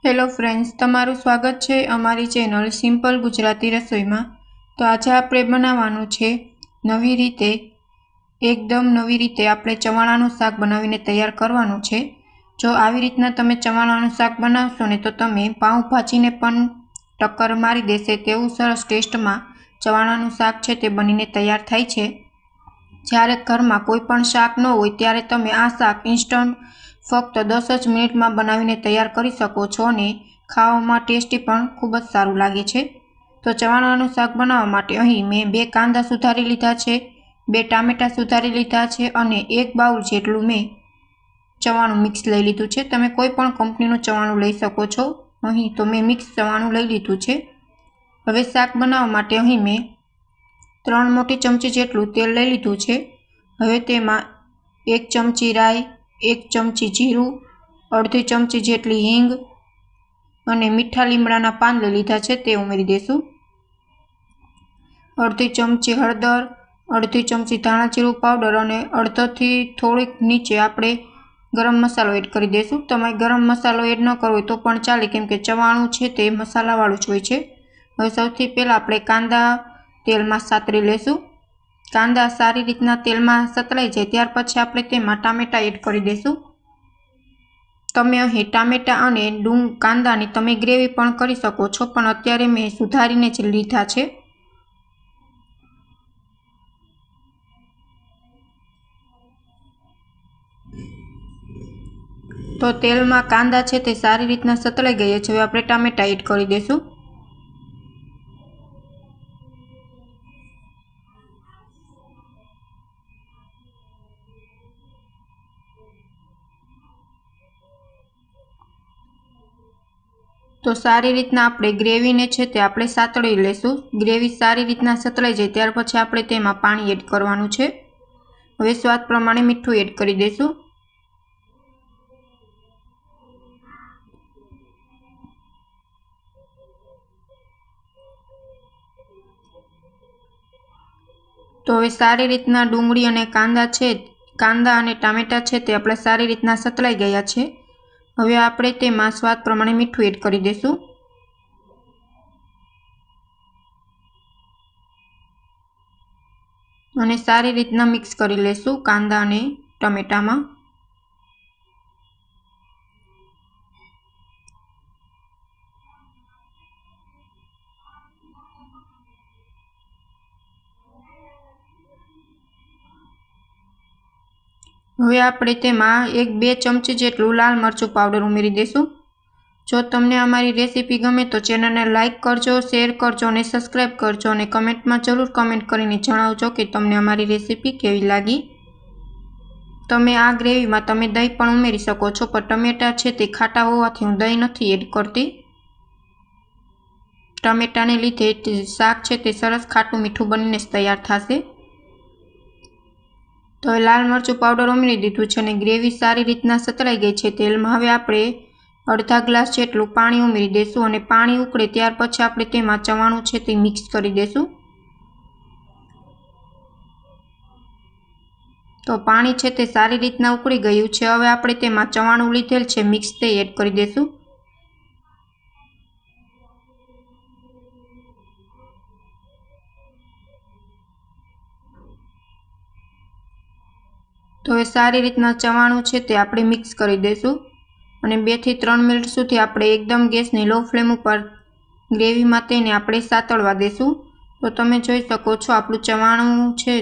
Hello friends, તમારું સ્વાગત છે અમારી ચેનલ સિમ્પલ ગુજરાતી રસોઈમાં। તો આજે આપણે બનાવવાનું છે એકદમ નવી રીતે આપણે ચવાણાનું શાક બનાવીને તૈયાર કરવાનું છે। જો આવી રીતના તમે ચવાણાનું શાક બનાવશો ને તો તમે પાઉંભાજીને પણ ટક્કર મારી દેશે તેવું સરસ ટેસ્ટમાં ચવાણાનું શાક છે તે બનીને તૈયાર થાય છે। જ્યારે ઘરમાં કોઈ પણ શાક ન હોય ત્યારે તમે આ શાક ઇન્સ્ટન્ટ ફક્ત 10 જ મિનિટમાં બનાવીને તૈયાર કરી શકો છો અને ખાવામાં ટેસ્ટી પણ ખૂબ જ સારું લાગે છે। તો ચવાણાનું શાક બનાવવા માટે અહીં મેં 2 કાંદા સુધારી લીધા છે, 2 ટામેટા સુધારી લીધા છે અને 1 બાઉલ જેટલું મેં ચવાણું મિક્સ લઈ લીધું છે। તમે કોઈ પણ કંપનીનું ચવાણું લઈ શકો છો। અહીં તો મેં મિક્સ ચવાણું લઈ લીધું છે। હવે શાક બનાવવા માટે અહીં મેં 3 મોટી ચમચી જેટલું તેલ લઈ લીધું છે। હવે તેમાં 1 ચમચી રાઈ, 1 ચમચી જીરું, અડધી ચમચી જેટલી હિંગ અને મીઠા લીમડાના પાન લઈ લીધા છે તે ઉમેરી દેશું। અડધી ચમચી હળદર, અડધી ચમચી ધાણા જીરું પાવડર અને અડધોથી થોડીક નીચે આપણે ગરમ મસાલો એડ કરી દેશું। તમે ગરમ મસાલો એડ ન કરવો હોય તો પણ ચાલે, કેમ કે ચવાણું છે તે મસાલાવાળું જ હોય છે। હવે સૌથી પહેલાં આપણે કાંદા તેલમાં સાતરી લેશું। કાંદા સારી રીતના તેલમાં સતળાઈ જાય ત્યાર પછી આપણે તેમાં ટામેટા એડ કરી દેશું। તમે અહીં ટામેટા અને કાંદાની તમે ગ્રેવી પણ કરી શકો છો, પણ અત્યારે મેં સુધારીને જ લીધા છે। તો તેલમાં કાંદા છે તે સારી રીતના સતળાઈ ગયા છે। હવે આપણે ટામેટા એડ કરી દેશું। તો સારી રીતના આપણે ગ્રેવીને છે તે આપણે સાતળી લેશું। ગ્રેવી સારી રીતના સતળાઈ જાય ત્યાર પછી આપણે તેમાં પાણી એડ કરવાનું છે। હવે સ્વાદ પ્રમાણે મીઠું એડ કરી દેશું। તો હવે સારી રીતના ડુંગળી અને કાંદા અને ટામેટા છે તે આપણે સારી રીતના સતળાઈ ગયા છે। હવે આપણે તેમાં સ્વાદ પ્રમાણે મીઠું એડ કરી દેશું અને સારી રીતના મિક્સ કરી લેશું કાંદા અને ટમેટામાં। હવે આપણે તેમાં 1-2 ચમચી જેટલું લાલ મરચું પાવડર ઉમેરી દેશું। જો તમને અમારી રેસીપી ગમે તો ચેનલને લાઇક કરજો, શેર કરજો અને સબસ્ક્રાઈબ કરજો અને કમેન્ટમાં જરૂર કમેન્ટ કરીને જણાવજો કે તમને અમારી રેસીપી કેવી લાગી। તમે આ ગ્રેવીમાં તમે દહીં પણ ઉમેરી શકો છો, પણ ટમેટા છે તે ખાટા હોવાથી હું દહીં નથી એડ કરતી। ટમેટાને લીધે શાક છે તે સરસ ખાટું મીઠું બનીને તૈયાર થશે। તો હવે લાલ મરચું પાવડર ઉમેરી દીધું છે અને ગ્રેવી સારી રીતના સતળાઈ ગઈ છે તેલમાં। હવે આપણે અડધા ગ્લાસ જેટલું પાણી ઉમેરી દેશું અને પાણી ઉકળે ત્યાર પછી આપણે તેમાં ચવાણું છે તે મિક્સ કરી દેશું। તો પાણી છે તે સારી રીતના ઉકળી ગયું છે। હવે આપણે તેમાં ચવાણું લીધેલ છે મિક્સ તે એડ કરી દેશું। તો હવે સારી રીતના ચવાણું છે તે આપણે મિક્સ કરી દેશું અને 2 થી 3 મિનિટ સુધી આપણે એકદમ ગેસની લો ફ્લેમ ઉપર ગ્રેવીમાં તેને આપણે સાતળવા દેશું। તો તમે જોઈ શકો છો આપણું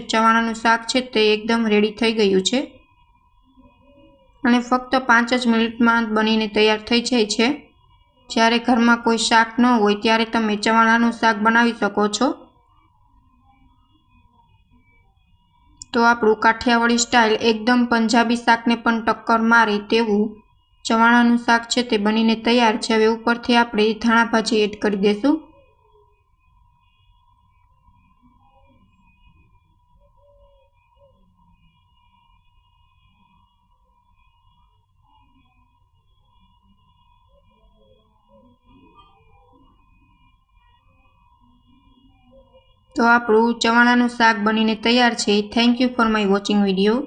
ચવાણાનું શાક છે તે એકદમ રેડી થઈ ગયું છે અને ફક્ત 5 જ મિનિટમાં બનીને તૈયાર થઈ જાય છે। જ્યારે ઘરમાં કોઈ શાક ન હોય ત્યારે તમે ચવાણાનું શાક બનાવી શકો છો। તો આપણું કાઠિયાવાડી સ્ટાઇલ એકદમ પંજાબી શાકને પણ ટક્કર મારે તેવું ચવાણાનું શાક છે તે બનીને તૈયાર છે। હવે ઉપરથી આપણે ધાણા ભાજી એડ કરી દેશું। તો આપણું ચવાણાનું શાક બનીને તૈયાર છે। Thank you for my watching video.